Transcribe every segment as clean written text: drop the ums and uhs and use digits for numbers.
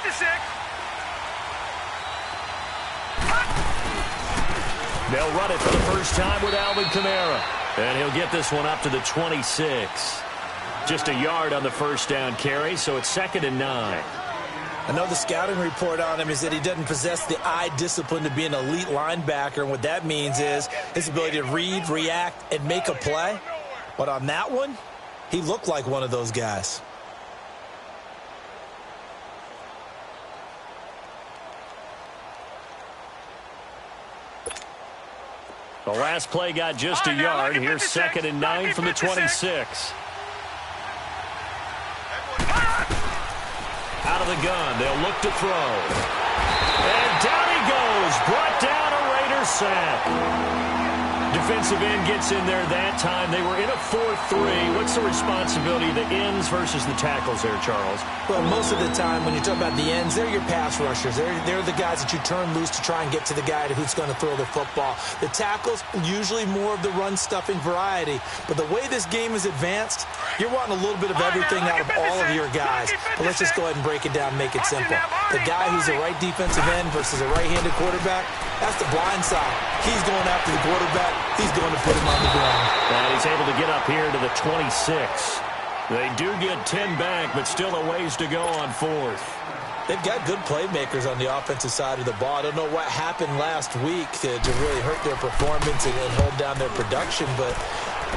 56. They'll run it for the first time with Alvin Kamara. And he'll get this one up to the 26. Just a yard on the first down carry, so it's 2nd and 9. I know the scouting report on him is that he doesn't possess the eye discipline to be an elite linebacker. And what that means is his ability to read, react, and make a play. But on that one, he looked like one of those guys. The last play got just a yard. Here's 2nd and 9 from the 26. Out of the gun, they'll look to throw. And down he goes, brought down a Raider sack. Defensive end gets in there that time. They were in a 4-3. What's the responsibility of the ends versus the tackles there, Charles? Well, most of the time when you talk about the ends, they're your pass rushers. They're the guys that you turn loose to try and get to the guy who's going to throw the football. The tackles, usually more of the run-stuffing variety. But the way this game is advanced, you're wanting a little bit of everything out of all of your guys. But let's just go ahead and break it down and make it simple. The guy who's a right defensive end versus a right-handed quarterback, that's the blind side. He's going after the quarterback. He's going to put him on the ground. And he's able to get up here to the 26. They do get 10 back, but still a ways to go on 4th. They've got good playmakers on the offensive side of the ball. I don't know what happened last week to really hurt their performance and hold down their production, but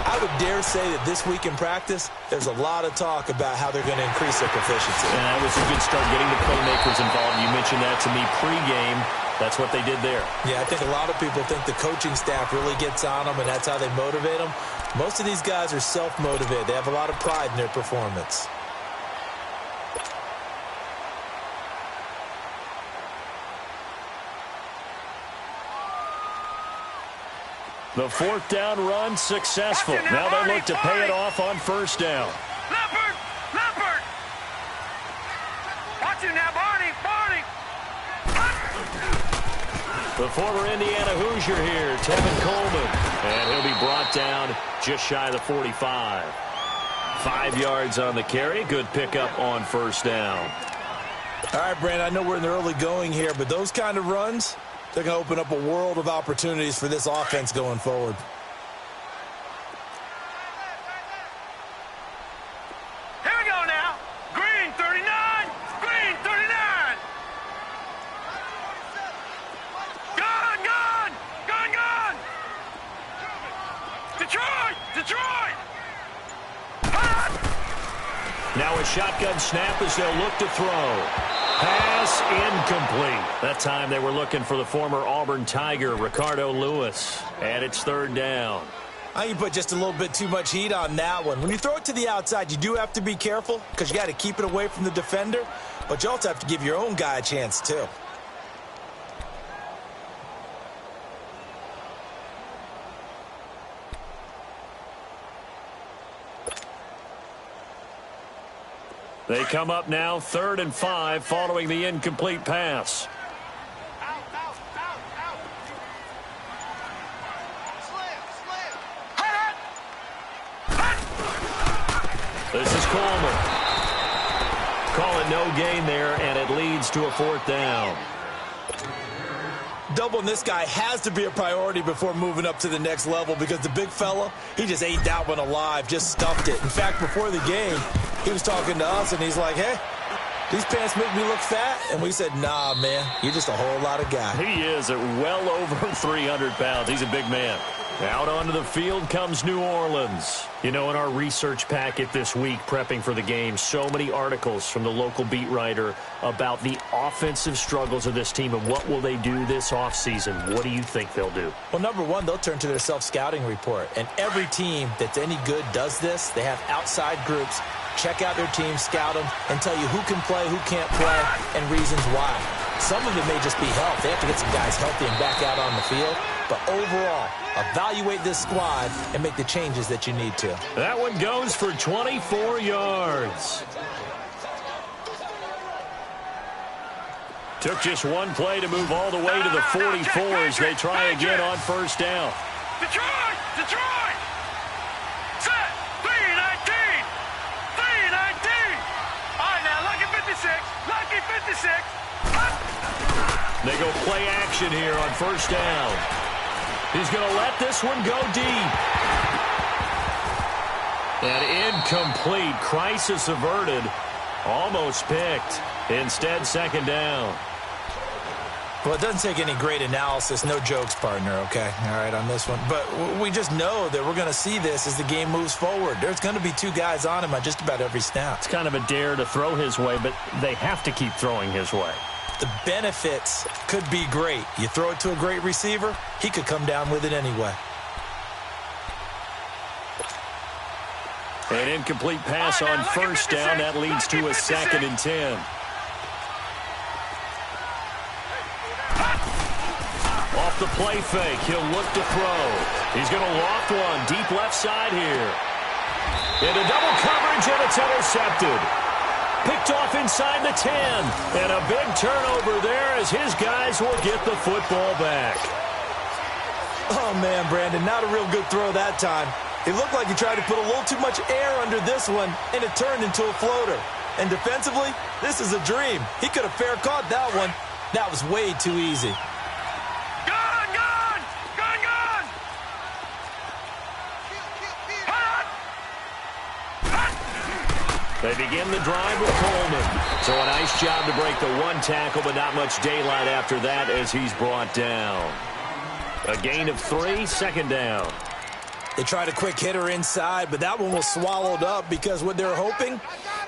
I would dare say that this week in practice, there's a lot of talk about how they're going to increase their proficiency. And that was a good start getting the playmakers involved. You mentioned that to me pregame. That's what they did there. Yeah, I think a lot of people think the coaching staff really gets on them, and that's how they motivate them. Most of these guys are self-motivated. They have a lot of pride in their performance. The 4th down run successful. Now they look to pay it off on 1st down. Leopard! Watch it now, Barney! The former Indiana Hoosier here, Tevin Coleman. And he'll be brought down just shy of the 45. 5 yards on the carry. Good pickup on 1st down. All right, Brandon, I know we're in the early going here, but those kind of runs, they're going to open up a world of opportunities for this offense going forward. Here we go now. Green 39. Green 39. Gun. Detroit. Now a shotgun snap as they'll look to throw. Pass incomplete. That time they were looking for the former Auburn Tiger, Ricardo Lewis. And it's 3rd down. I think you put just a little bit too much heat on that one. When you throw it to the outside, you do have to be careful because you got to keep it away from the defender. But you also have to give your own guy a chance, too. They come up now 3rd and 5 following the incomplete pass. This is Coleman. Call it no gain there, and it leads to a 4th down. Doubling this guy has to be a priority before moving up to the next level because the big fella, he just ate that one alive, just stuffed it. In fact, before the game, he was talking to us, and he's like, hey, these pants make me look fat. And we said, nah, man, you're just a whole lot of guy. He is at well over 300 pounds. He's a big man. Out onto the field comes New Orleans. You know, in our research packet this week, prepping for the game, so many articles from the local beat writer about the offensive struggles of this team and what will they do this offseason. What do you think they'll do? Well, number one, they'll turn to their self-scouting report. And every team that's any good does this. They have outside groups. Check out their team, scout them, and tell you who can play, who can't play, and reasons why. Some of it may just be health. They have to get some guys healthy and back out on the field. But overall, evaluate this squad and make the changes that you need to. That one goes for 24 yards. Took just one play to move all the way to the 44 as they try again on 1st down. Detroit! Set! 3-19! All right, now, lucky 56. 56. They go play action here on first down. He's going to let this one go deep. And incomplete. Crisis averted. Almost picked. Instead, second down. Well, it doesn't take any great analysis. No jokes, partner, okay? All right, on this one. But we just know that we're going to see this as the game moves forward. There's going to be two guys on him on just about every snap. It's kind of a dare to throw his way, but they have to keep throwing his way. The benefits could be great. You throw it to a great receiver, he could come down with it anyway. An incomplete pass on first down. That leads to a 2nd and 10. Off the play fake, he'll look to throw. He's going to loft one deep left side here. Into double coverage, and it's intercepted. Picked off inside the 10. And a big turnover there as his guys will get the football back. Oh, man, Brandon, not a real good throw that time. It looked like he tried to put a little too much air under this one, and it turned into a floater. And defensively, this is a dream. He could have fair caught that one. That was way too easy. Gone, gone, gone, gone. They begin the drive with Coleman. So a nice job to break the one tackle, but not much daylight after that as he's brought down. A gain of 3, second down. They tried a quick hitter inside, but that one was swallowed up because what they're hoping,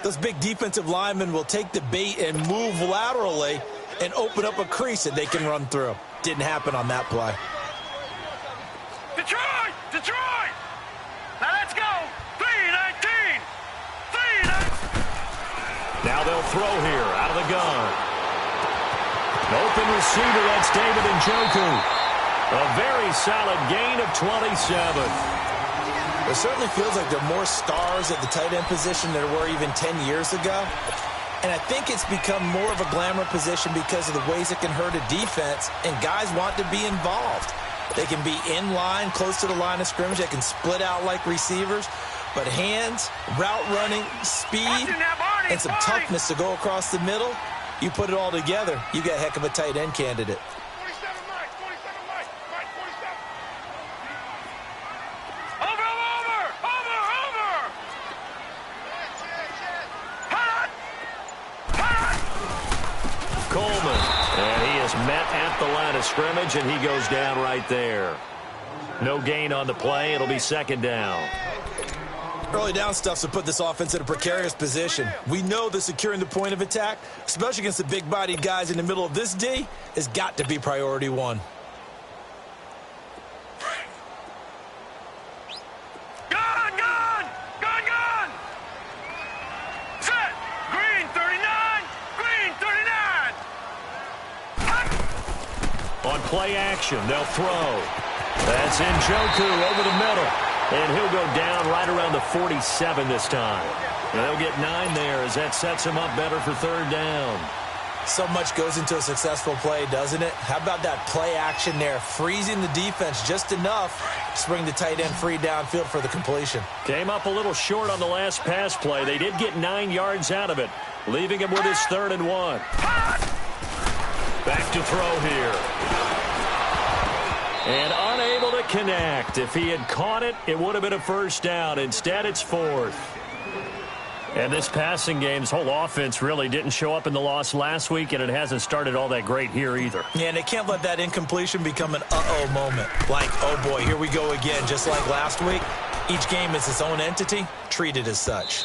those big defensive linemen will take the bait and move laterally and open up a crease that they can run through. Didn't happen on that play. Detroit, Detroit. Now let's go. 3-19. 3-19. Now they'll throw here out of the gun. An open receiver, that's David Njoku. A very solid gain of 27. It certainly feels like there are more stars at the tight end position than there were even 10 years ago. And I think it's become more of a glamour position because of the ways it can hurt a defense, and guys want to be involved. They can be in line, close to the line of scrimmage. They can split out like receivers. But hands, route running, speed, and some toughness to go across the middle, you put it all together, you got a heck of a tight end candidate. Met at the line of scrimmage, and he goes down right there. No gain on the play. It'll be second down. Early down stuff to put this offense in a precarious position. We know that securing the point of attack, especially against the big-bodied guys in the middle of this D, has got to be priority one. Play action. They'll throw. That's Njoku over the middle. And he'll go down right around the 47 this time. And they'll get 9 there as that sets him up better for third down. So much goes into a successful play, doesn't it? How about that play action there? Freezing the defense just enough to bring the tight end free downfield for the completion. Came up a little short on the last pass play. They did get 9 yards out of it, leaving him with his 3rd and 1. Back to throw here. And unable to connect. If he had caught it, it would have been a first down. Instead, it's 4th. And this passing game's whole offense really didn't show up in the loss last week, and it hasn't started all that great here either. Yeah, and they can't let that incompletion become an uh-oh moment. Like, oh boy, here we go again, just like last week. Each game is its own entity, treated as such.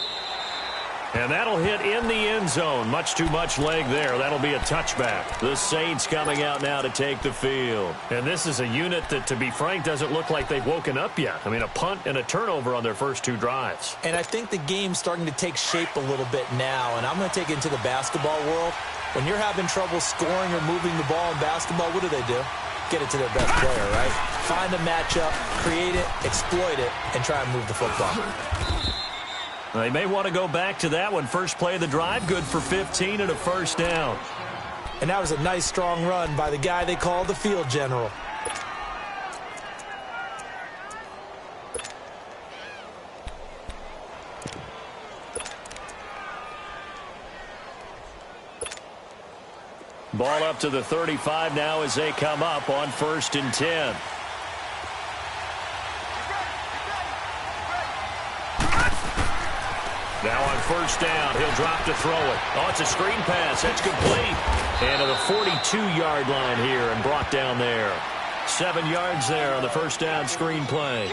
And that'll hit in the end zone. Much too much leg there. That'll be a touchback. The Saints coming out now to take the field. And this is a unit that, to be frank, doesn't look like they've woken up yet. I mean, a punt and a turnover on their first 2 drives. And I think the game's starting to take shape a little bit now. And I'm going to take it into the basketball world. When you're having trouble scoring or moving the ball in basketball, what do? Get it to their best player, right? Find a matchup, create it, exploit it, and try and move the football. They may want to go back to that one. First play of the drive, good for 15 and a first down. And that was a nice, strong run by the guy they call the field general. Ball up to the 35 now as they come up on 1st and 10. Now on 1st down, he'll drop to throw it. Oh, it's a screen pass. That's complete. And to the 42-yard line here and brought down there. 7 yards there on the 1st down screen play.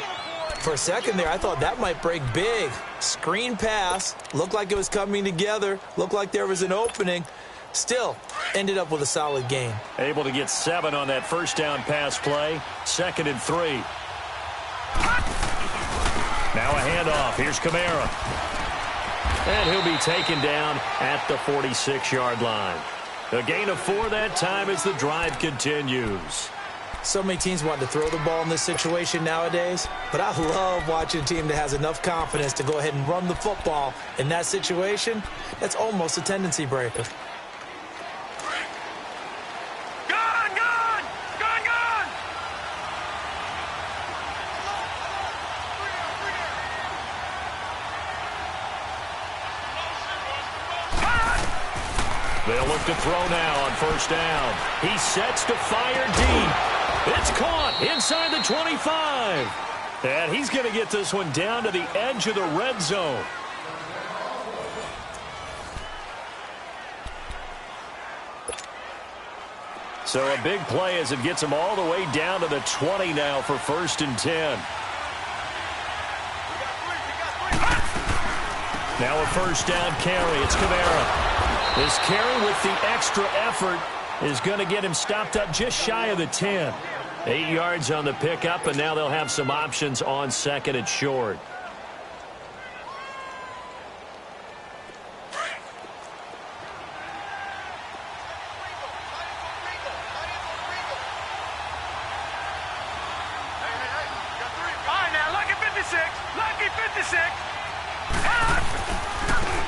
For a second there, I thought that might break big. Screen pass. Looked like it was coming together. Looked like there was an opening. Still, ended up with a solid gain. Able to get 7 on that 1st down pass play. 2nd and 3. Now a handoff. Here's Kamara. And he'll be taken down at the 46-yard line. A gain of 4 that time as the drive continues. So many teams want to throw the ball in this situation nowadays, but I love watching a team that has enough confidence to go ahead and run the football in that situation. That's almost a tendency breaker. They'll look to throw now on 1st down. He sets to fire deep. It's caught inside the 25. And he's going to get this one down to the edge of the red zone. So a big play as it gets him all the way down to the 20 now for 1st and 10. Now a 1st down carry. It's Kamara. This carry with the extra effort is going to get him stopped up just shy of the 10. 8 yards on the pickup, and now they'll have some options on 2nd and short.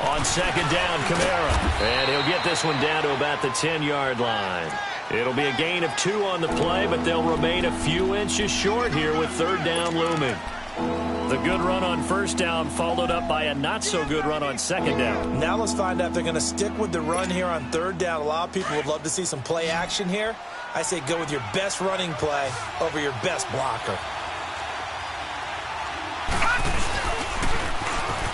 On 2nd down, Kamara. And he'll get this one down to about the 10-yard line. It'll be a gain of 2 on the play, but they'll remain a few inches short here with 3rd down looming. The good run on 1st down followed up by a not-so-good run on 2nd down. Now let's find out if they're going to stick with the run here on 3rd down. A lot of people would love to see some play action here. I say go with your best running play over your best blocker.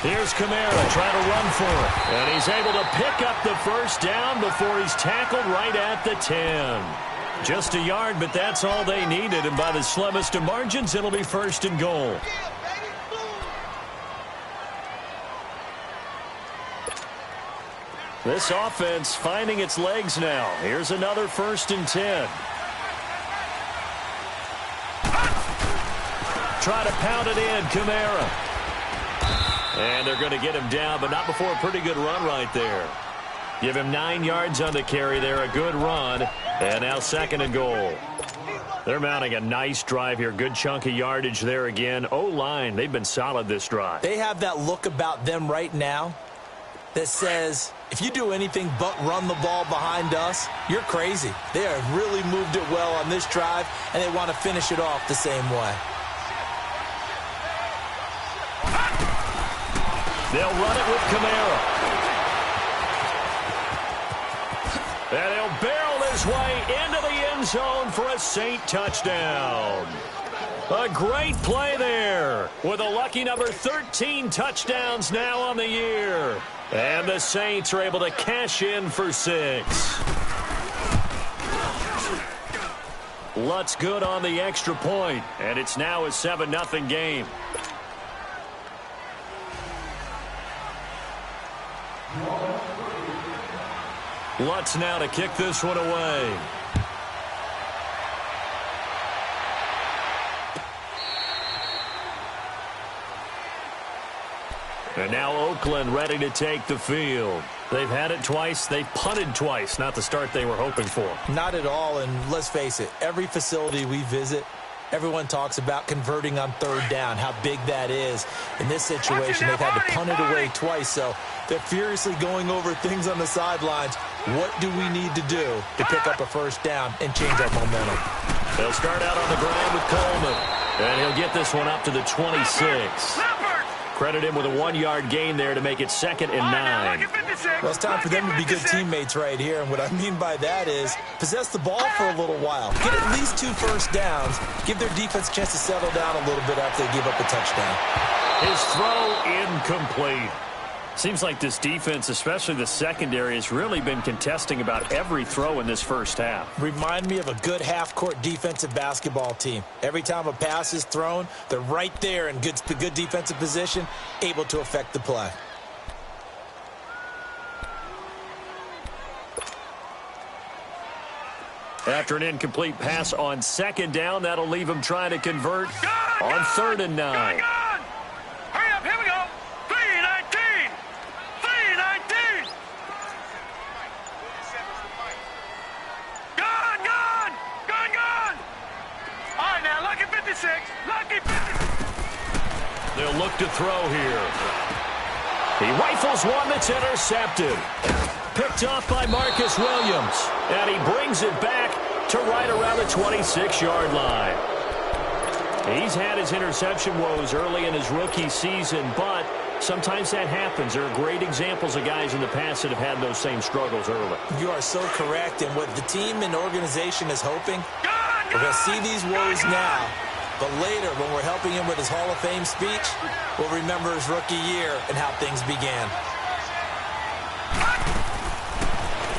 Here's Kamara trying to run for it. And he's able to pick up the 1st down before he's tackled right at the 10. Just a yard, but that's all they needed. And by the slimmest of margins, it'll be 1st and goal. This offense finding its legs now. Here's another 1st and 10. Try to pound it in, Kamara. And they're going to get him down, but not before a pretty good run right there. Give him 9 yards on the carry there, a good run. And now 2nd and goal. They're mounting a nice drive here. Good chunk of yardage there again. O-line, they've been solid this drive. They have that look about them right now that says, if you do anything but run the ball behind us, you're crazy. They have really moved it well on this drive, and they want to finish it off the same way. They'll run it with Kamara. And he'll barrel his way into the end zone for a Saint touchdown. A great play there with a lucky number 13 touchdowns now on the year. And the Saints are able to cash in for 6. Lutz good on the extra point, and it's now a 7-0 game. Lutz now to kick this one away. And now Oakland ready to take the field. They've had it twice. They've punted twice. Not the start they were hoping for. Not at all, and let's face it, every facility we visit, everyone talks about converting on 3rd down, how big that is. In this situation, they've had to punt it away twice, so they're furiously going over things on the sidelines. What do we need to do to pick up a 1st down and change our momentum? They'll start out on the ground with Coleman, and he'll get this one up to the 26. Credit him with a 1-yard gain there to make it 2nd and 9. Well, it's time for them to be good teammates right here. And what I mean by that is possess the ball for a little while. Get at least 2 first downs. Give their defense a chance to settle down a little bit after they give up a touchdown. His throw incomplete. Seems like this defense, especially the secondary, has really been contesting about every throw in this first half. Remind me of a good half-court defensive basketball team. Every time a pass is thrown, they're right there in good defensive position, able to affect the play. After an incomplete pass on 2nd down, that'll leave him trying to convert on 3rd and 9. Hurry up, here we go. 3-19. 3-19. Gone. All right, now, lucky 56. Lucky 56. They'll look to throw here. He rifles one that's intercepted. Picked off by Marcus Williams. And he brings it back to right around the 26-yard line. He's had his interception woes early in his rookie season, but sometimes that happens. There are great examples of guys in the past that have had those same struggles early. You are so correct. And what the team and organization is hoping, we're going to see these woes now. But later, when we're helping him with his Hall of Fame speech, we'll remember his rookie year and how things began.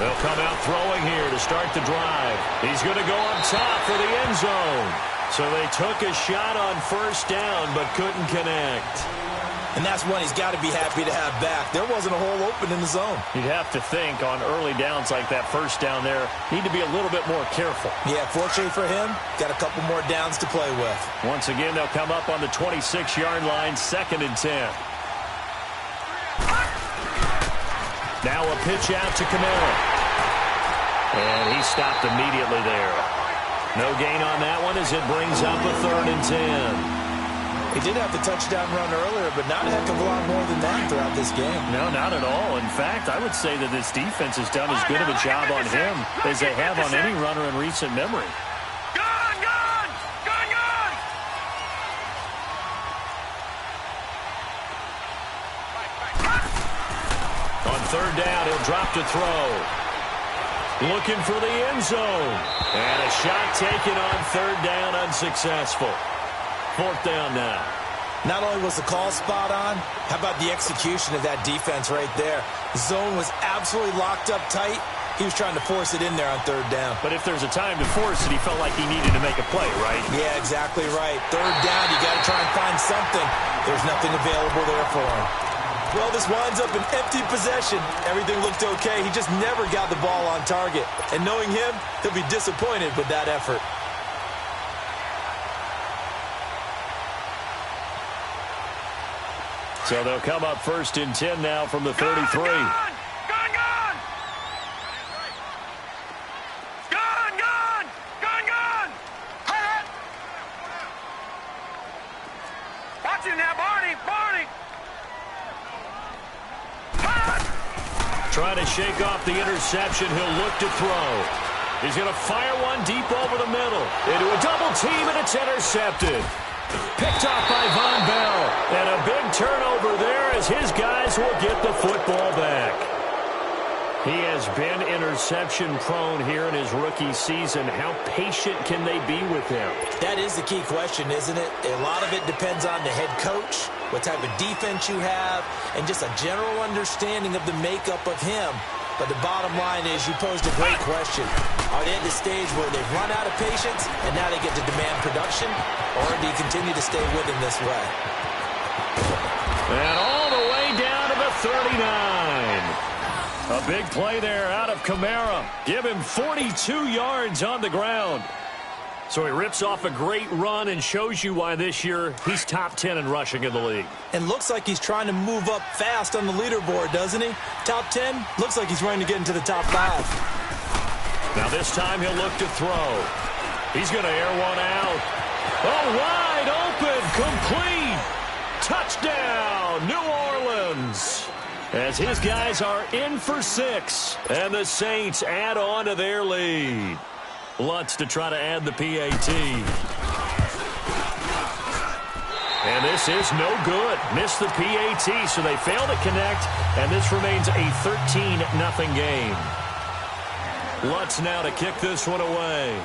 They'll come out throwing here to start the drive. He's going to go up top for the end zone. So they took a shot on 1st down, but couldn't connect. And that's one he's got to be happy to have back. There wasn't a hole open in the zone. You'd have to think on early downs like that 1st down there, need to be a little bit more careful. Yeah, fortunately for him, got a couple more downs to play with. Once again, they'll come up on the 26-yard line, 2nd and 10. Now a pitch out to Kamara. And he stopped immediately there. No gain on that one as it brings up a 3rd and 10. He did have the touchdown run earlier, but not a heck of a lot more than that throughout this game. No, not at all. In fact, I would say that this defense has done as good of a job on him as they have on any runner in recent memory. Gone. On 3rd down, he'll drop to throw. Looking for the end zone. And a shot taken on 3rd down, unsuccessful. 4th down now. Not only was the call spot on, how about the execution of that defense right there? The zone was absolutely locked up tight. He was trying to force it in there on 3rd down. But if there's a time to force it, he felt like he needed to make a play, right? Yeah, exactly right. 3rd down, you got to try and find something. There's nothing available there for him. Well, this winds up an empty possession. Everything looked okay. He just never got the ball on target. And knowing him, he'll be disappointed with that effort. So they'll come up 1st and 10 now from the 33. Gone. Watch it now, Barney. Trying to shake off the interception. He'll look to throw. He's going to fire one deep over the middle. Into a double team, and it's intercepted. Picked off by Von Bell. And a big turnover there as his guys will get the football back. He has been interception prone here in his rookie season. How patient can they be with him? That is the key question, isn't it? A lot of it depends on the head coach, what type of defense you have, and just a general understanding of the makeup of him. But the bottom line is you posed a great question. Are they at the stage where they've run out of patience and now they get to demand production? Or do you continue to stay with him this way? And all the way down to the 39. A big play there out of Kamara. Give him 42 yards on the ground. So he rips off a great run and shows you why this year he's top 10 in rushing in the league. And looks like he's trying to move up fast on the leaderboard, doesn't he? Top 10, looks like he's running to get into the top 5. Now this time he'll look to throw. He's going to air one out. Oh, wide open, complete. Touchdown, New Orleans. As his guys are in for 6, and the Saints add on to their lead. Lutz to try to add the PAT. And this is no good. Missed the PAT, so they fail to connect, and this remains a 13-0 game. Lutz now to kick this one away.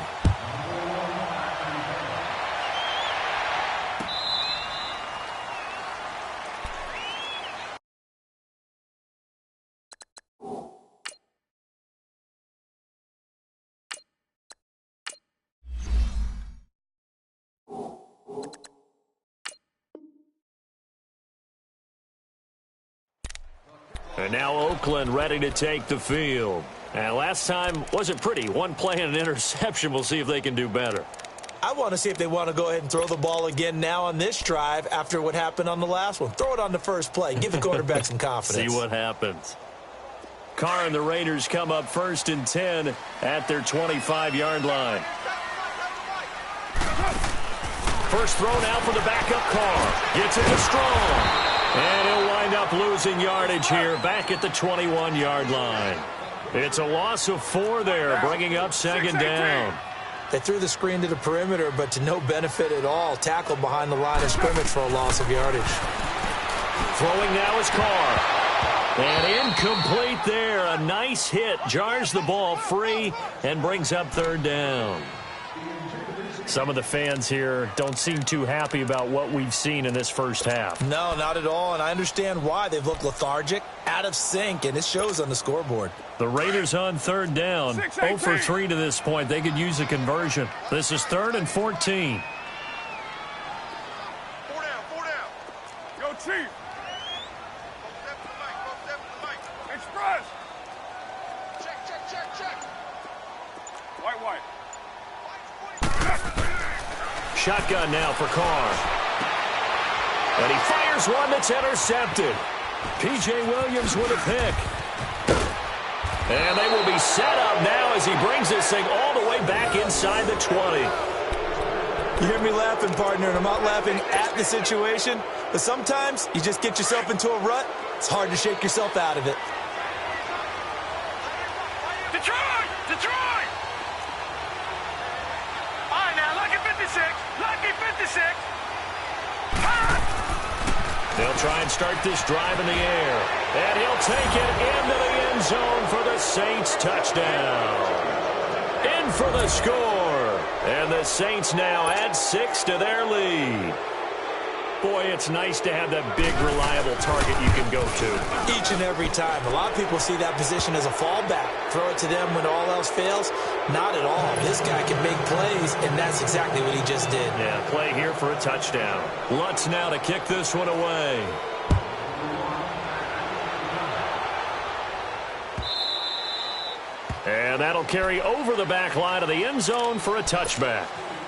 And now Oakland ready to take the field. And last time wasn't pretty. One play and an interception. We'll see if they can do better. I want to see if they want to go ahead and throw the ball again now on this drive after what happened on the last one. Throw it on the first play. Give the quarterback some confidence. See what happens. Carr and the Raiders come up 1st and 10 at their 25-yard line. First throw now for the backup Carr. Gets it to Strong. And he'll wind up losing yardage here back at the 21-yard line. It's a loss of 4 there, bringing up 2nd down. They threw the screen to the perimeter, but to no benefit at all. Tackled behind the line of scrimmage for a loss of yardage. Throwing now is Carr. And incomplete there. A nice hit. Jars the ball free and brings up 3rd down. Some of the fans here don't seem too happy about what we've seen in this first half. No, not at all, and I understand why. They've looked lethargic, out of sync, and it shows on the scoreboard. The Raiders on 3rd down. 0 for 3 to this point. They could use a conversion. This is 3rd and 14. 4 down. Go, Chief. Express. Check. White. Shotgun now for Carr. And he fires one that's intercepted. P.J. Williams with a pick. And they will be set up now as he brings this thing all the way back inside the 20. You hear me laughing, partner, and I'm not laughing at the situation, but sometimes you just get yourself into a rut. It's hard to shake yourself out of it. Detroit! All right, now, lucky 56. They'll try and start this drive in the air. And he'll take it into the end zone for the Saints touchdown. In for the score. And the Saints now add 6 to their lead. Boy, it's nice to have that big, reliable target you can go to. Each and every time. A lot of people see that position as a fallback. Throw it to them when all else fails. Not at all. This guy can make plays, and that's exactly what he just did. Yeah, play here for a touchdown. Lutz now to kick this one away. And that'll carry over the back line of the end zone for a touchback.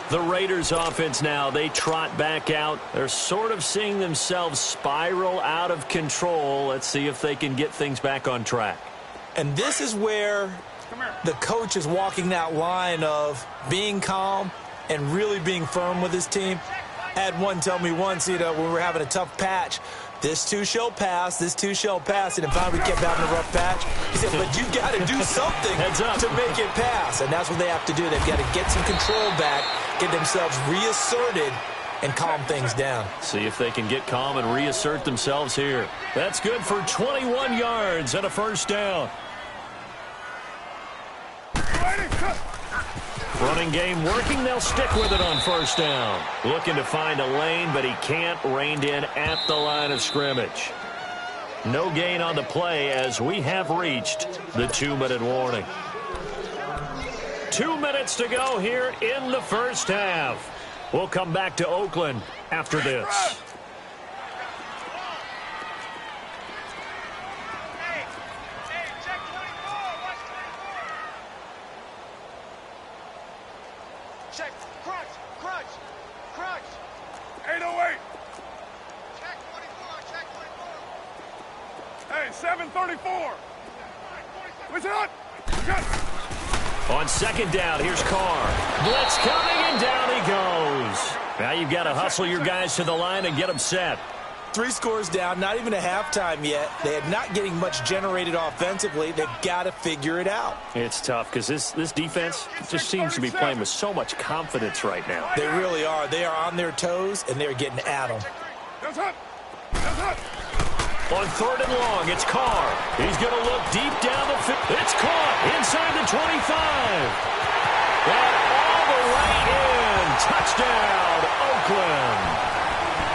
The Raiders offense now, they trot back out. They're sort of seeing themselves spiral out of control. Let's see if they can get things back on track. And this is where the coach is walking that line of being calm and really being firm with his team. I had one tell me once, when we were having a tough patch, this too shall pass, and then finally we kept having a rough patch. He said, but you got to do something to make it pass, and that's what they have to do. They've got to get some control back, get themselves reasserted, and calm things down. See if they can get calm and reassert themselves here. That's good for 21 yards and a 1st down. Running game working. They'll stick with it on 1st down. Looking to find a lane, but he can't. Reined in at the line of scrimmage. No gain on the play as we have reached the 2-minute warning. 2 minutes to go here in the first half. We'll come back to Oakland after this. Check, crunch. 808. Check 24. Hey, 734. What's it on? On 2nd down, here's Carr. Blitz coming, and down he goes. Now you've got to hustle your guys to the line and get them set. 3 scores down, not even a halftime yet. They are not getting much generated offensively. They've got to figure it out. It's tough because this defense just seems to be playing with so much confidence right now. They really are. They are on their toes, and they're getting at them. On 3rd and long, it's Carr. He's going to look deep down the field. It's caught inside the 25. And all the way in. Touchdown, Oakland.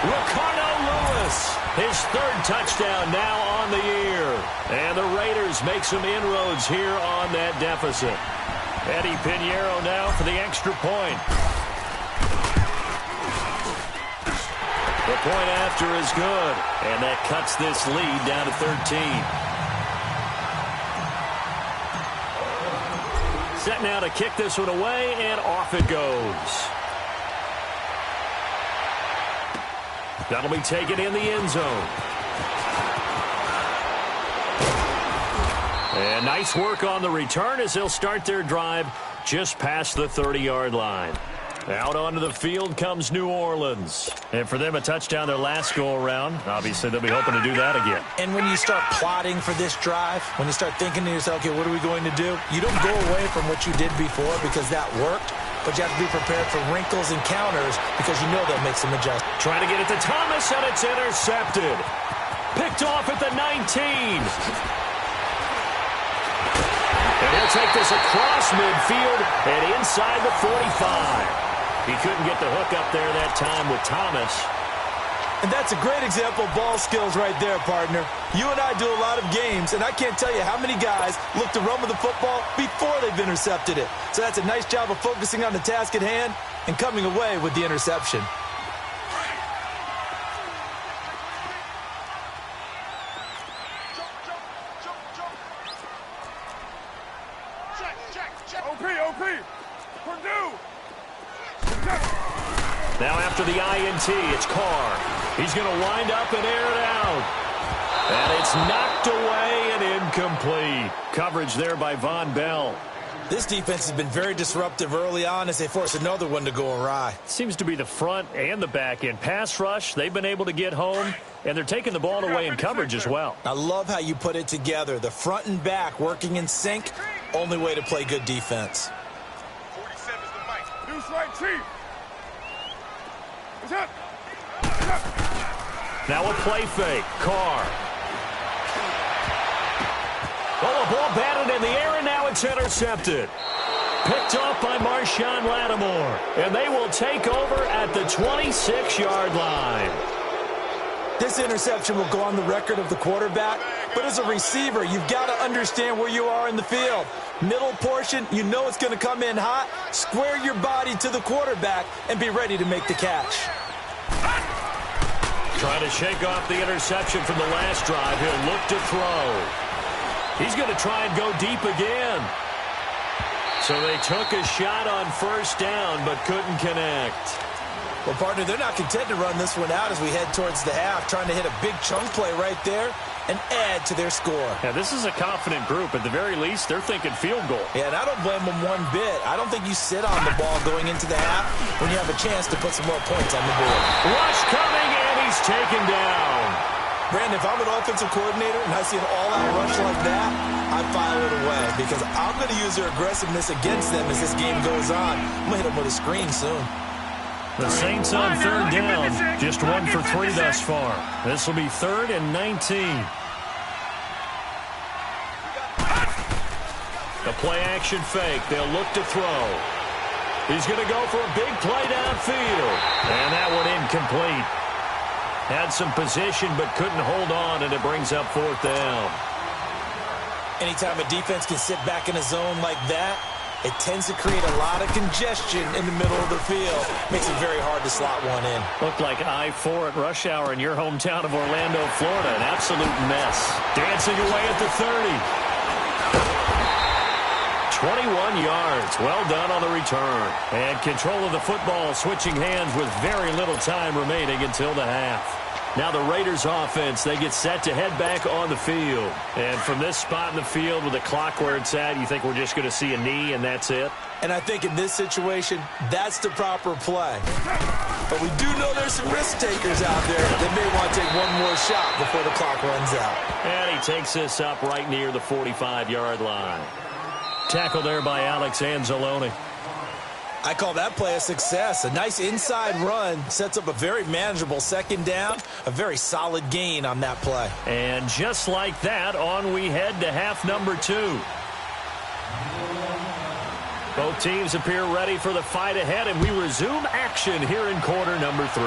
Ricardo Lewis, his 3rd touchdown now on the year. And the Raiders make some inroads here on that deficit. Eddie Pinheiro now for the extra point. The point after is good, and that cuts this lead down to 13. Set now to kick this one away, and off it goes. That'll be taken in the end zone. And nice work on the return as they'll start their drive just past the 30-yard line. Out onto the field comes New Orleans. And for them, a touchdown their last go-around. Obviously, they'll be hoping to do that again. And when you start plotting for this drive, when you start thinking to yourself, okay, what are we going to do? You don't go away from what you did before because that worked, but you have to be prepared for wrinkles and counters because you know they'll make some adjustments. Trying to get it to Thomas, and it's intercepted. Picked off at the 19. And he'll take this across midfield and inside the 45. He couldn't get the hook up there that time with Thomas. And that's a great example of ball skills right there, partner. You and I do a lot of games, and I can't tell you how many guys look to run with the football before they've intercepted it. So that's a nice job of focusing on the task at hand and coming away with the interception. Now after the INT, it's Carr. He's going to wind up and air it out. And it's knocked away and incomplete. Coverage there by Von Bell. This defense has been very disruptive early on as they force another one to go awry. Seems to be the front and the back end. Pass rush, they've been able to get home, and they're taking the ball away in coverage as well. I love how you put it together. The front and back working in sync, only way to play good defense. 47's the mic. Deuce right, Chief. Now a play fake. Carr. Oh, a ball batted in the air, and now it's intercepted. Picked off by Marshawn Lattimore. And they will take over at the 26-yard line. This interception will go on the record of the quarterback, but as a receiver, you've got to understand where you are in the field. Middle portion, you know it's going to come in hot. Square your body to the quarterback and be ready to make the catch. Trying to shake off the interception from the last drive. He'll look to throw. He's going to try and go deep again. So they took a shot on first down, but couldn't connect. Well, partner, they're not content to run this one out as we head towards the half, trying to hit a big chunk play right there and add to their score. Yeah, this is a confident group. At the very least, they're thinking field goal. Yeah, and I don't blame them one bit. I don't think you sit on the ball going into the half when you have a chance to put some more points on the board. Rush coming, and he's taken down. Brandon, if I'm an offensive coordinator and I see an all-out rush like that, I file it away because I'm going to use their aggressiveness against them as this game goes on. I'm going to hit them with a screen soon. The Saints on third down, just 1 for 3 thus far. This will be 3rd and 19. The play-action fake. They'll look to throw. He's going to go for a big play downfield. And that one incomplete. Had some position but couldn't hold on, and it brings up 4th down. Anytime a defense can sit back in a zone like that, it tends to create a lot of congestion in the middle of the field. Makes it very hard to slot one in. Looked like I-4 at rush hour in your hometown of Orlando, Florida. An absolute mess. Dancing away at the 30. 21 yards. Well done on the return. And control of the football switching hands with very little time remaining until the half. Now the Raiders offense, they get set to head back on the field. And from this spot in the field with the clock where it's at, you think we're just going to see a knee and that's it? And I think in this situation, that's the proper play. But we do know there's some risk takers out there that may want to take one more shot before the clock runs out. And he takes this up right near the 45-yard line. Tackle there by Alex Anzalone. I call that play a success. A nice inside run sets up a very manageable second down, a very solid gain on that play. And just like that, on we head to half number 2. Both teams appear ready for the fight ahead, and we resume action here in quarter number 3.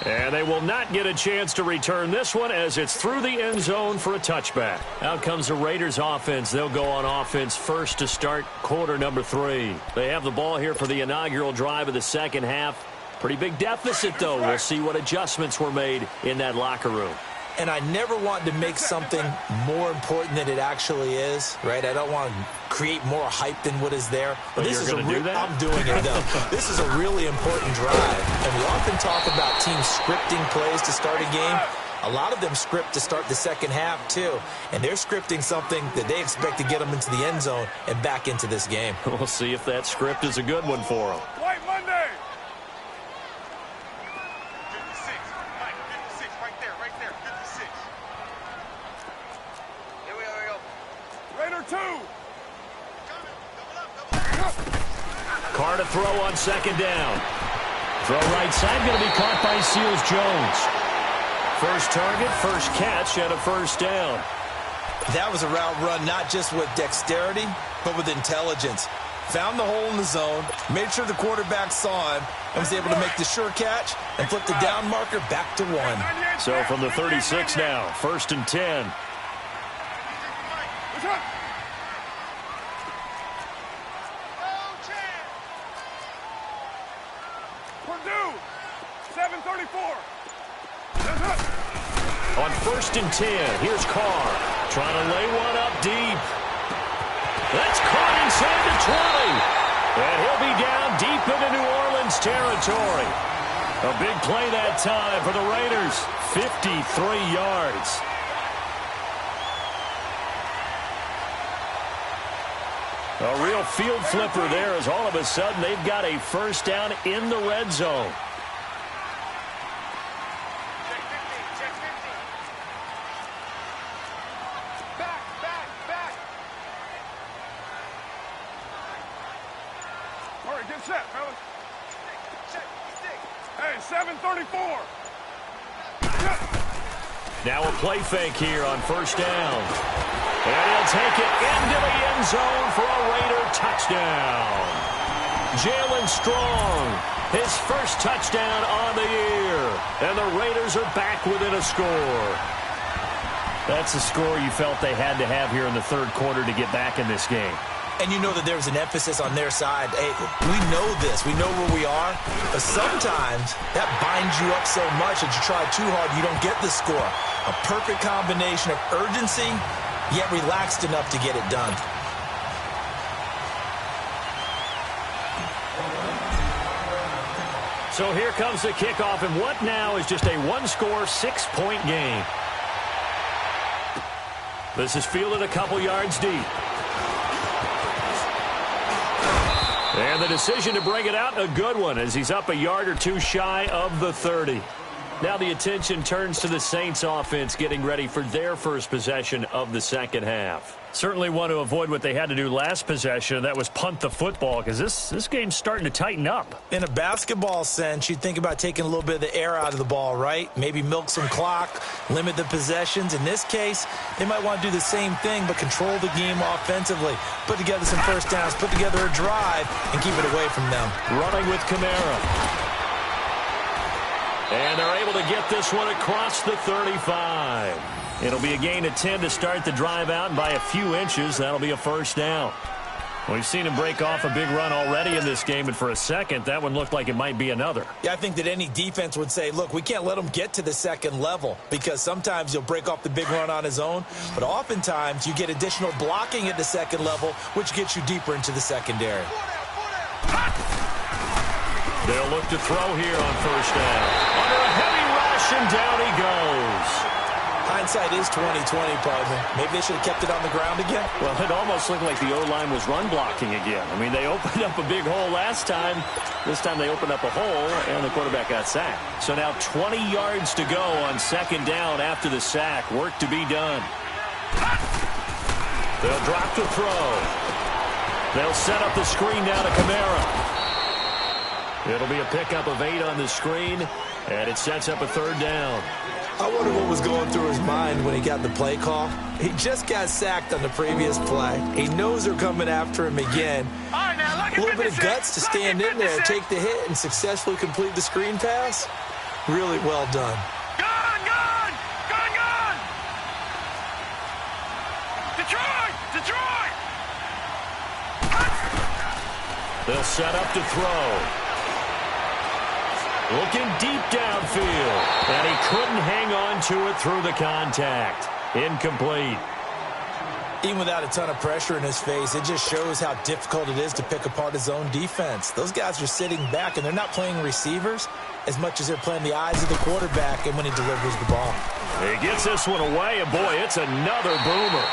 And they will not get a chance to return this one as it's through the end zone for a touchback. Out comes the Raiders offense. They'll go on offense first to start quarter number 3. They have the ball here for the inaugural drive of the second half. Pretty big deficit, though. We'll see what adjustments were made in that locker room. And I never want to make something more important than it actually is, right? I don't want to create more hype than what is there. But this you're going to do that? I'm doing it, though. This is a really important drive. And we often talk about teams scripting plays to start a game. A lot of them script to start the second half, too. And they're scripting something that they expect to get them into the end zone and back into this game. We'll see if that script is a good one for them. White Monday. Carr to throw on second down. Throw right side, going to be caught by Seals-Jones. First target, first catch, and a first down. That was a route run not just with dexterity, but with intelligence. Found the hole in the zone, made sure the quarterback saw him, and was able to make the sure catch and flip the down marker back to 1. So from the 36 now, first and 10. On first and 10, here's Carr. Trying to lay one up deep. That's caught inside the 20. And he'll be down deep into New Orleans territory. A big play that time for the Raiders. 53 yards. A real field flipper there as all of a sudden they've got a first down in the red zone. Hey, 7:34. Now a play fake here on first down. And he'll take it into the end zone for a Raider touchdown. Jalen Strong, his first touchdown on the year. And the Raiders are back within a score. That's the score you felt they had to have here in the third quarter to get back in this game. And you know that there's an emphasis on their side. Hey, we know this. We know where we are. But sometimes that binds you up so much that you try too hard, you don't get the score. A perfect combination of urgency, yet relaxed enough to get it done. So here comes the kickoff, and what now is just a one-score, 6-point game. This is fielded a couple yards deep. And the decision to bring it out, a good one, as he's up a yard or two shy of the 30. Now the attention turns to the Saints offense getting ready for their first possession of the second half. Certainly want to avoid what they had to do last possession. That was punt the football, because this game's starting to tighten up. In a basketball sense, you'd think about taking a little bit of the air out of the ball, right? Maybe milk some clock, limit the possessions. In this case, they might want to do the same thing, but control the game offensively. Put together some first downs, put together a drive, and keep it away from them. Running with Kamara. And they're able to get this one across the 35. It'll be a gain of 10 to start the drive out, and by a few inches, that'll be a first down. We've seen him break off a big run already in this game, and for a second, that one looked like it might be another. Yeah, I think that any defense would say, look, we can't let him get to the second level, because sometimes he'll break off the big run on his own, but oftentimes you get additional blocking at the second level, which gets you deeper into the secondary. They'll look to throw here on first down. Under a heavy rush, and down he goes. Hindsight is 20/20, partner. Maybe they should have kept it on the ground again. Well, it almost looked like the O-line was run blocking again. I mean, they opened up a big hole last time. This time they opened up a hole, and the quarterback got sacked. So now 20 yards to go on second down after the sack. Work to be done. They'll drop to throw. They'll set up the screen now to Kamara. It'll be a pickup of 8 on the screen, and it sets up a 3rd down. I wonder what was going through his mind when he got the play call. He just got sacked on the previous play. He knows they're coming after him again. All right, now, A little bit of guts to stand in there, take the hit, and successfully complete the screen pass. Really well done. Gone! Detroit! They'll set up to throw. Looking deep downfield, and he couldn't hang on to it through the contact. Incomplete. Even without a ton of pressure in his face, it just shows how difficult it is to pick apart his own defense. Those guys are sitting back, and they're not playing receivers as much as they're playing the eyes of the quarterback and when he delivers the ball. He gets this one away, and boy, it's another boomer.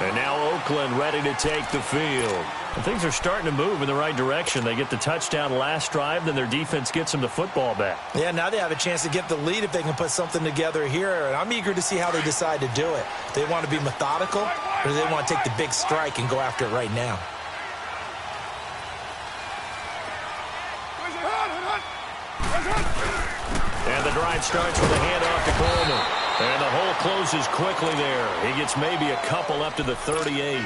And now Oakland ready to take the field. And things are starting to move in the right direction. They get the touchdown last drive, then their defense gets them the football back. Yeah, now they have a chance to get the lead if they can put something together here. And I'm eager to see how they decide to do it. Do they want to be methodical, or do they want to take the big strike and go after it right now? And the drive starts with a handoff to Coleman. And the hole closes quickly there. He gets maybe a couple up to the 38.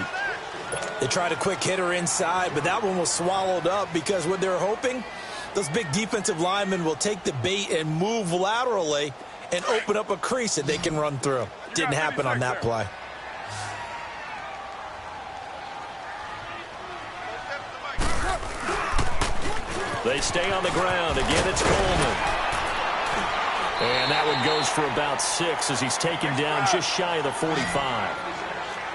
They tried a quick hitter inside, but that one was swallowed up because what they're hoping, those big defensive linemen will take the bait and move laterally and open up a crease that they can run through. Didn't happen on that play. They stay on the ground. Again, it's Coleman. And that one goes for about 6 as he's taken down just shy of the 45.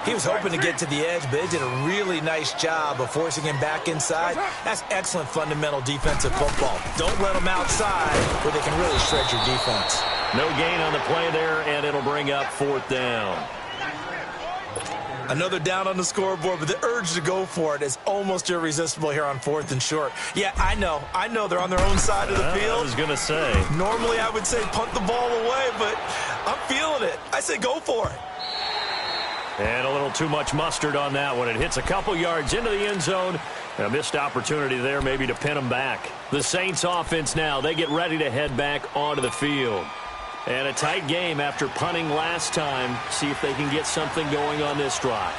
He was hoping to get to the edge, but they did a really nice job of forcing him back inside. That's excellent fundamental defensive football. Don't let them outside where they can really shred your defense. No gain on the play there, and it'll bring up 4th down. Another down on the scoreboard, but the urge to go for it is almost irresistible here on 4th and short. Yeah, I know they're on their own side of the field. I was going to say. Normally I would say punt the ball away, but I'm feeling it. I say go for it. And a little too much mustard on that one. It hits a couple yards into the end zone. A missed opportunity there maybe to pin them back. The Saints offense now, they get ready to head back onto the field. And a tight game after punting last time. See if they can get something going on this drive.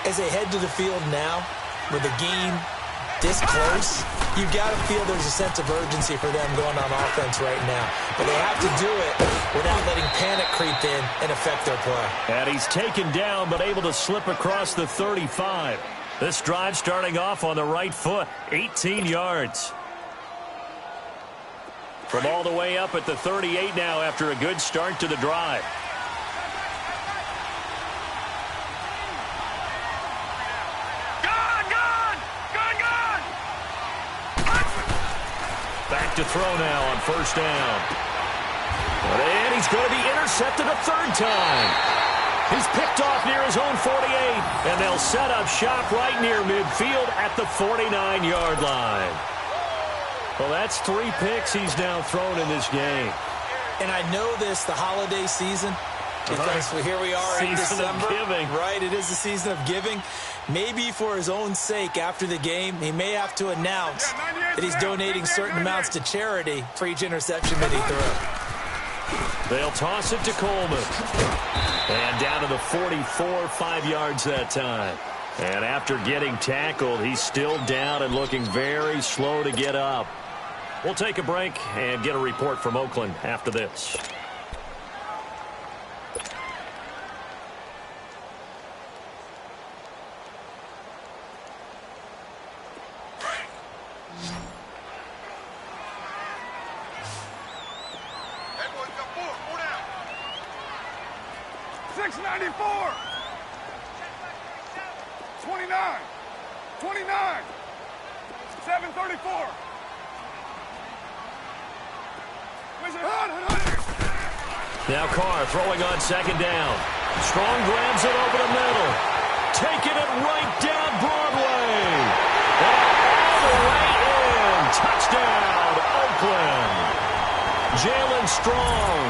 As they head to the field now, with the game this close, you've got to feel there's a sense of urgency for them going on offense right now. But they have to do it without letting panic creep in and affect their play. And he's taken down but able to slip across the 35. This drive starting off on the right foot, 18 yards. From all the way up at the 38 now after a good start to the drive. Back to throw now on 1st down. And he's going to be intercepted a 3rd time. He's picked off near his own 48. And they'll set up shop right near midfield at the 49-yard line. Well, that's 3 picks he's now thrown in this game. And I know this, the holiday season, because here we are in December. Season of giving. Right, it is the season of giving. Maybe for his own sake after the game, he may have to announce that he's donating certain amounts to charity for each interception that he threw. They'll toss it to Coleman. And down to the 44, 5 yards that time. And after getting tackled, he's still down and looking very slow to get up. We'll take a break and get a report from Oakland after this. Now Carr throwing on 2nd down. Strong grabs it over the middle. Taking it right down Broadway. And all the way in. Touchdown, Oakland. Jalen Strong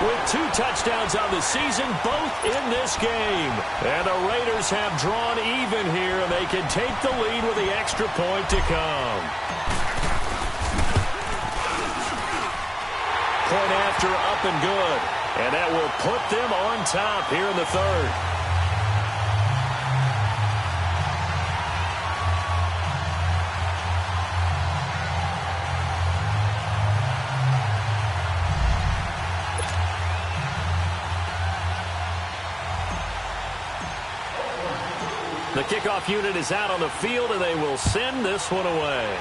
with 2 touchdowns on the season, both in this game. And the Raiders have drawn even here, and they can take the lead with the extra point to come. Point after, up and good. And that will put them on top here in the third. The kickoff unit is out on the field, and they will send this one away.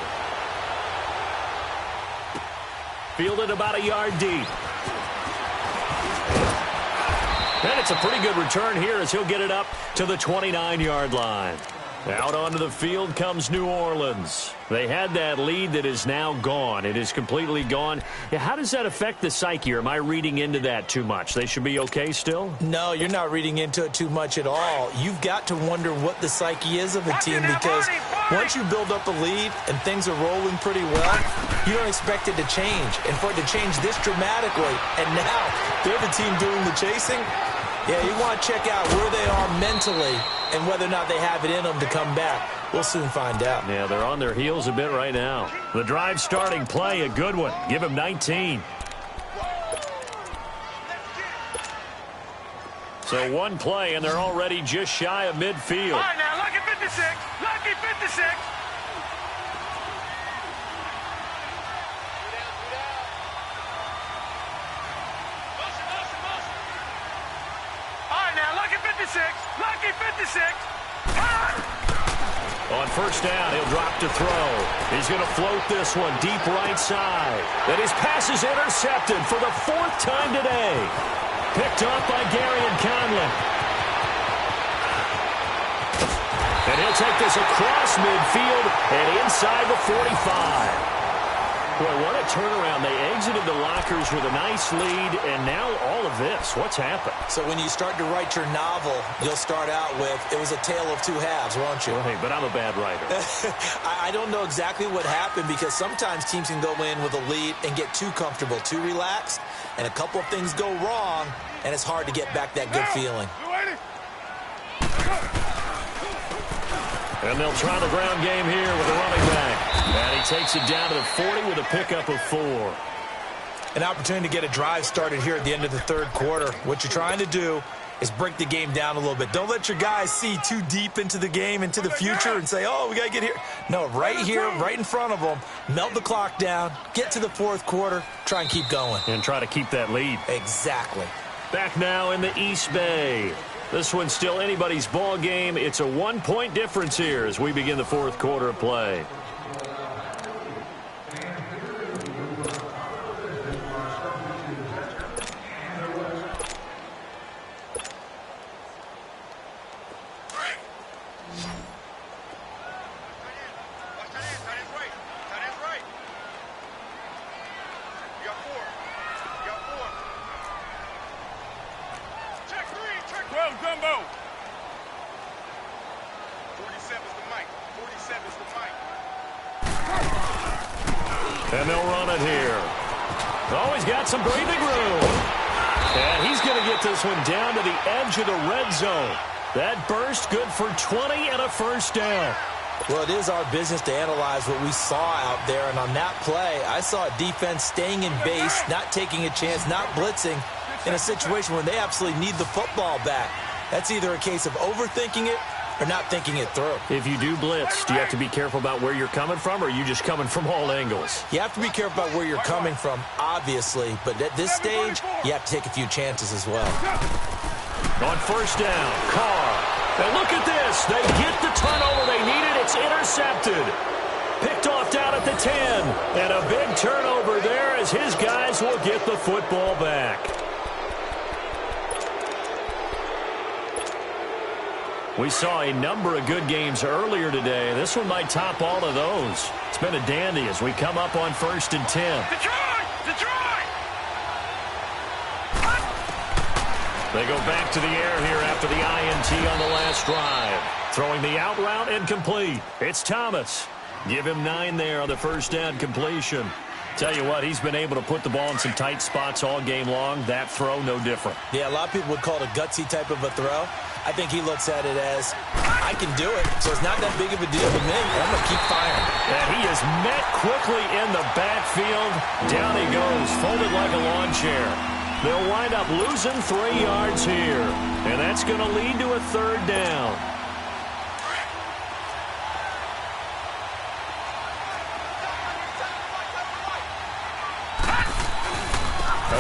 Fielded about a yard deep. And it's a pretty good return here as he'll get it up to the 29-yard line. Out onto the field comes New Orleans. They had that lead that is now gone. It is completely gone. How does that affect the psyche? Or am I reading into that too much? They should be okay still? No, you're not reading into it too much at all. You've got to wonder what the psyche is of a team, because once you build up a lead and things are rolling pretty well, you don't expect it to change. And for it to change this dramatically, and now they're the team doing the chasing, yeah, you want to check out where they are mentally and whether or not they have it in them to come back. We'll soon find out. Yeah, they're on their heels a bit right now. The drive starting play, a good one. Give him 19. So one play, and they're already just shy of midfield. All right, now, lucky 56. Lucky 56. Lucky 56. On first down, he'll drop to throw. He's going to float this one deep right side. And his pass is intercepted for the 4th time today. Picked off by Gary and Conlon. And he'll take this across midfield and inside the 45. Boy, what a turnaround. They exited the lockers with a nice lead, and now all of this. What's happened? So when you start to write your novel, you'll start out with, it was a tale of 2 halves, won't you? Right, but I'm a bad writer. I don't know exactly what happened, because sometimes teams can go in with a lead and get too comfortable, too relaxed, and a couple of things go wrong, and it's hard to get back that good feeling. And they'll try the ground game here with the running back. And he takes it down to the 40 with a pickup of 4. An opportunity to get a drive started here at the end of the 3rd quarter. What you're trying to do is break the game down a little bit. Don't let your guys see too deep into the game, into the future, and say, oh, we got to get here. No, right here, right in front of them, melt the clock down, get to the 4th quarter, try and keep going. And try to keep that lead. Exactly. Back now in the East Bay. This one's still anybody's ball game. It's a 1-point difference here as we begin the 4th quarter of play. And they'll run it here. Oh, he's got some breathing room. And he's going to get this one down to the edge of the red zone. That burst good for 20 and a first down. Well, it is our business to analyze what we saw out there. And on that play, I saw a defense staying in base, not taking a chance, not blitzing in a situation where they absolutely need the football back. That's either a case of overthinking it or not thinking it through. If you do blitz, do you have to be careful about where you're coming from, or are you just coming from all angles? You have to be careful about where you're coming from, obviously. But at this stage, you have to take a few chances as well. On first down, Carr. And look at this. They get the turnover they needed. It's intercepted. Picked off down at the 10. And a big turnover there as his guys will get the football back. We saw a number of good games earlier today. This one might top all of those. It's been a dandy as we come up on 1st and 10. Detroit! Detroit! They go back to the air here after the INT on the last drive. Throwing the out route incomplete. It's Thomas. Give him 9 there on the first down completion. Tell you what, he's been able to put the ball in some tight spots all game long. That throw, no different. Yeah, a lot of people would call it a gutsy type of a throw. I think he looks at it as, I can do it, so it's not that big of a deal to me. I'm going to keep firing. And he is met quickly in the backfield. Down he goes, folded like a lawn chair. They'll wind up losing 3 yards here, and that's going to lead to a 3rd down.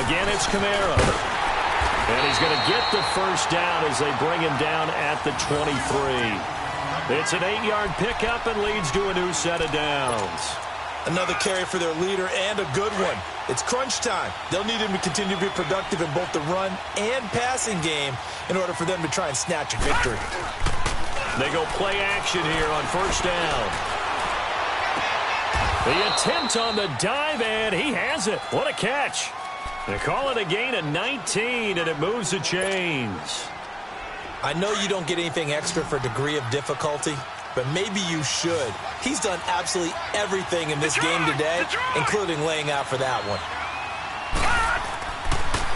Again, it's Kamara. And he's going to get the 1st down as they bring him down at the 23. It's an 8-yard pickup and leads to a new set of downs. Another carry for their leader and a good one. It's crunch time. They'll need him to continue to be productive in both the run and passing game in order for them to try and snatch a victory. They go play action here on 1st down. The attempt on the dive, and he has it. What a catch. They call it a gain of 19, and it moves the chains. I know you don't get anything extra for degree of difficulty, but maybe you should. He's done absolutely everything in this game today, including laying out for that one.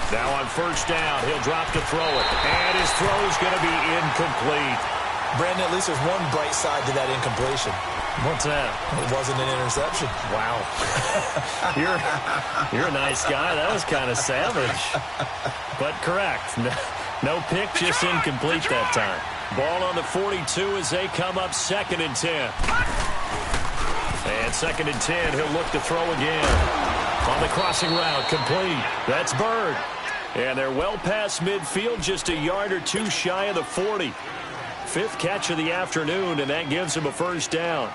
Now on 1st down, he'll drop to throw it, and his throw is going to be incomplete. Brandon, at least there's one bright side to that incompletion. What's that? It wasn't an interception. Wow. You're a nice guy. That was kind of savage. But correct. No pick, just incomplete that time. Ball on the 42 as they come up 2nd and 10. And 2nd and 10, he'll look to throw again. On the crossing route, complete. That's Bird. And they're well past midfield, just a yard or 2 shy of the 40. 5th catch of the afternoon, and that gives him a 1st down.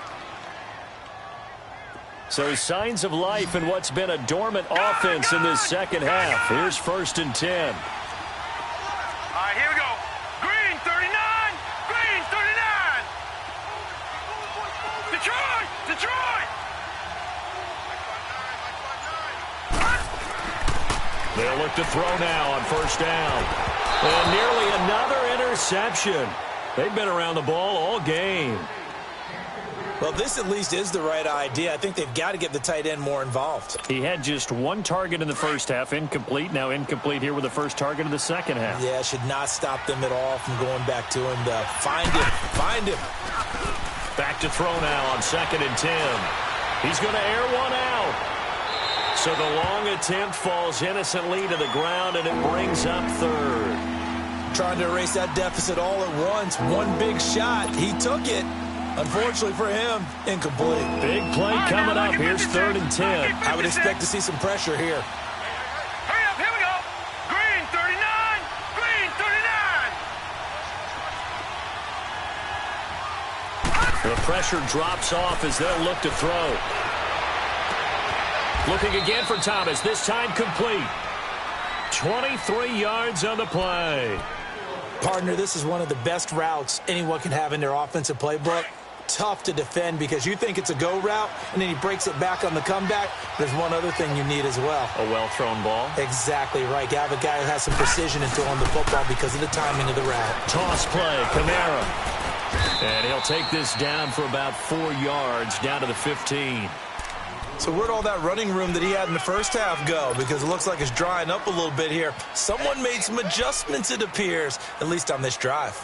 So signs of life in what's been a dormant offense in this 2nd half. Here's 1st and 10. All right, here we go. Green 39. Green 39. Detroit. Detroit. They'll look to throw now on 1st down. And nearly another interception. They've been around the ball all game. Well, this at least is the right idea. I think they've got to get the tight end more involved. He had just 1 target in the 1st half, incomplete. Now incomplete here with the 1st target of the 2nd half. Yeah, should not stop them at all from going back to him to find him. Find him. Back to throw now on 2nd and 10. He's going to air one out. So the long attempt falls innocently to the ground, and it brings up 3rd. Trying to erase that deficit all at once. One big shot. He took it. Unfortunately for him, incomplete. Big play coming up. Here's 3rd and 10. I would expect to see some pressure here. Hurry up, here we go. Green 39. Green 39. The pressure drops off as they'll look to throw. Looking again for Thomas. This time complete. 23 yards on the play. Partner, this is one of the best routes anyone can have in their offensive playbook. Tough to defend because you think it's a go route, and then he breaks it back on the comeback. There's one other thing you need as well. A well-thrown ball. Exactly right. You have a guy who has some precision in throwing the football because of the timing of the route. Toss play, Kamara. And he'll take this down for about 4 yards, down to the 15. So where'd all that running room that he had in the 1st half go? Because it looks like it's drying up a little bit here. Someone made some adjustments, it appears, at least on this drive.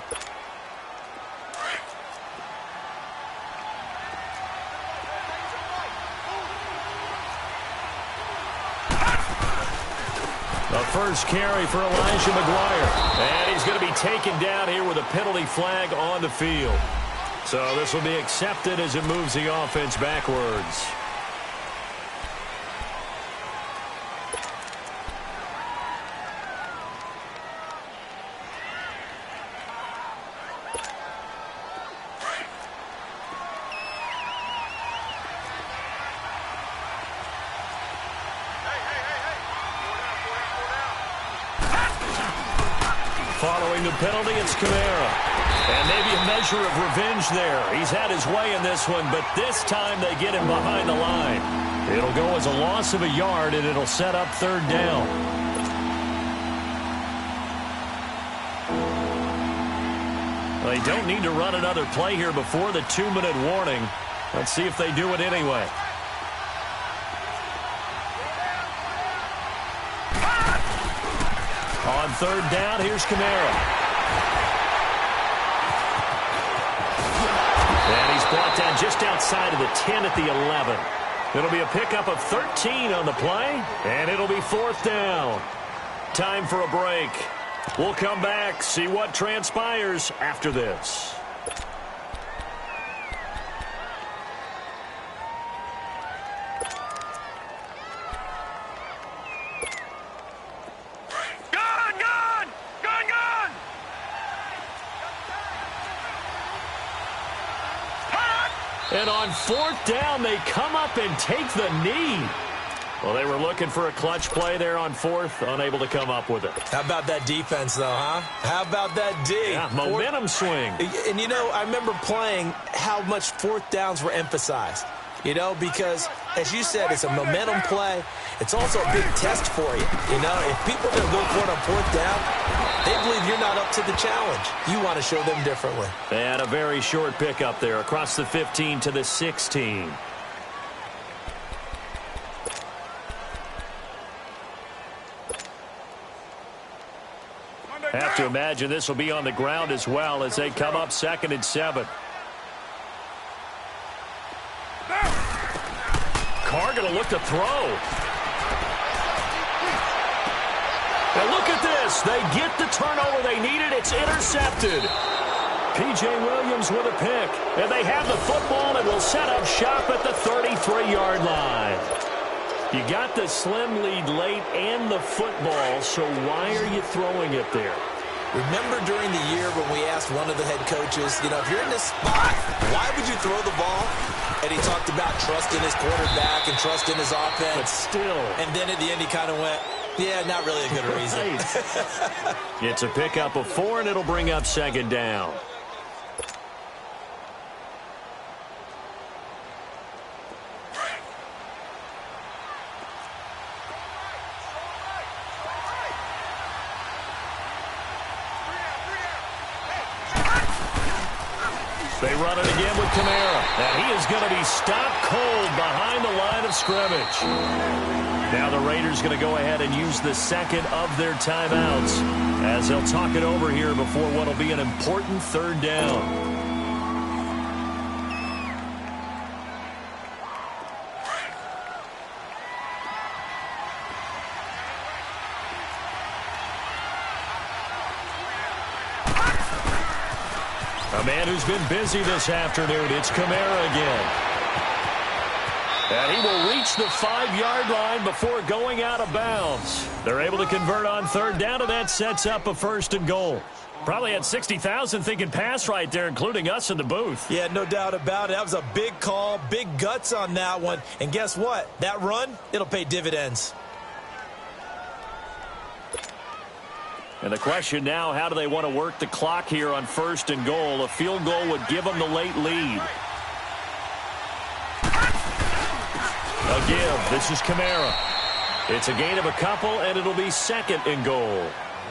The first carry for Elijah McGuire. And he's going to be taken down here with a penalty flag on the field. So this will be accepted as it moves the offense backwards. Following the penalty, it's Kamara. And maybe a measure of revenge there. He's had his way in this one, but this time they get him behind the line. It'll go as a loss of a yard, and it'll set up 3rd down. They don't need to run another play here before the 2-minute warning. Let's see if they do it anyway. On third down, here's Kamara. And he's brought down just outside of the 10 at the 11. It'll be a pickup of 13 on the play, and it'll be fourth down. Time for a break. We'll come back, see what transpires after this. And on fourth down, they come up and take the knee. Well, they were looking for a clutch play there on fourth, unable to come up with it. How about that defense, though, huh? How about that D? Yeah, momentum swing. And, you know, I remember playing how much fourth downs were emphasized. You know, because, as you said, it's a momentum play. It's also a big test for you. You know, if people are going to go for it on fourth down, they believe you're not up to the challenge. You want to show them differently. And a very short pickup there across the 15 to the 16. Have to imagine this will be on the ground as well as they come up 2nd and 7. Carr going to look to throw. And look at this. They get the turnover they needed. It's intercepted. P.J. Williams with a pick. And they have the football and will set up shop at the 33-yard line. You got the slim lead late and the football, so why are you throwing it there? Remember during the year when we asked one of the head coaches, you know, if you're in this spot, why would you throw the ball? And he talked about trusting his quarterback and trusting his offense. But still. And then at the end he kind of went, yeah, not really a good reason. It's a pickup of 4, and it'll bring up 2nd down. They run it again with Kamara. And he is going to be stopped cold behind the line of scrimmage. Now the Raiders going to go ahead and use the second of their timeouts as they'll talk it over here before what will be an important third down. A man who's been busy this afternoon. It's Kamara again. And he will reach the 5-yard line before going out of bounds. They're able to convert on third down, and that sets up a 1st and goal. Probably had 60,000 thinking pass right there, including us in the booth. Yeah, no doubt about it. That was a big call, big guts on that one. And guess what? That run, it'll pay dividends. And the question now, how do they want to work the clock here on 1st and goal? A field goal would give them the late lead. Again, this is Kamara. It's a gain of a couple, and it'll be 2nd and goal.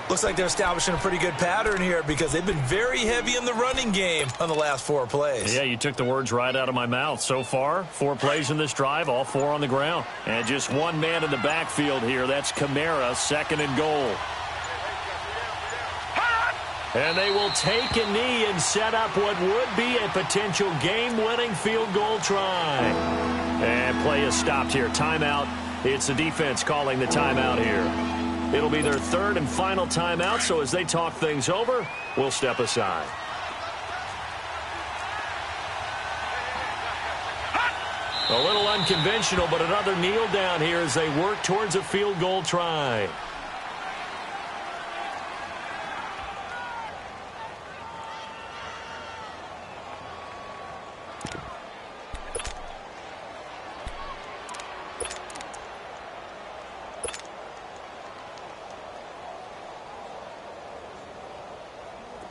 Looks like they're establishing a pretty good pattern here because they've been very heavy in the running game on the last 4 plays. Yeah, you took the words right out of my mouth. So far, 4 plays in this drive, all 4 on the ground. And just one man in the backfield here. That's Kamara, 2nd and goal. And they will take a knee and set up what would be a potential game-winning field goal try. And play is stopped here. Timeout. It's the defense calling the timeout here. It'll be their 3rd and final timeout, so as they talk things over, we'll step aside. A little unconventional, but another kneel down here as they work towards a field goal try.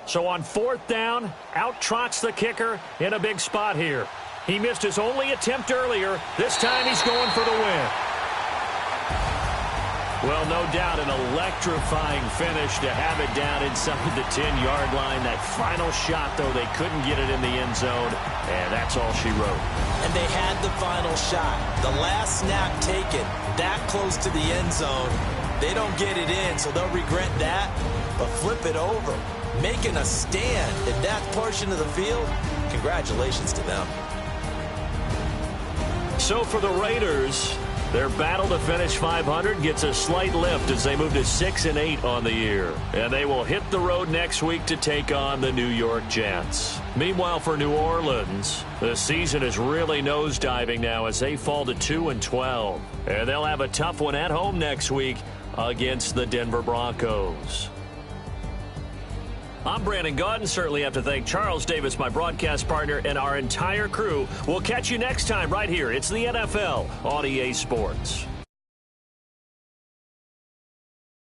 So on 4th down, out trots the kicker in a big spot here. He missed his only attempt earlier. This time he's going for the win. Well, no doubt an electrifying finish to have it down inside the 10-yard line. That final shot, though, they couldn't get it in the end zone, and that's all she wrote. And they had the final shot. The last snap taken that close to the end zone. They don't get it in, so they'll regret that. But flip it over, making a stand in that portion of the field, congratulations to them. So for the Raiders, their battle to finish 500 gets a slight lift as they move to 6-8 on the year. And they will hit the road next week to take on the New York Jets. Meanwhile, for New Orleans, the season is really nosediving now as they fall to 2-12. And they'll have a tough one at home next week against the Denver Broncos. I'm Brandon Gaudin. Certainly have to thank Charles Davis, my broadcast partner, and our entire crew. We'll catch you next time right here. It's the NFL on EA Sports.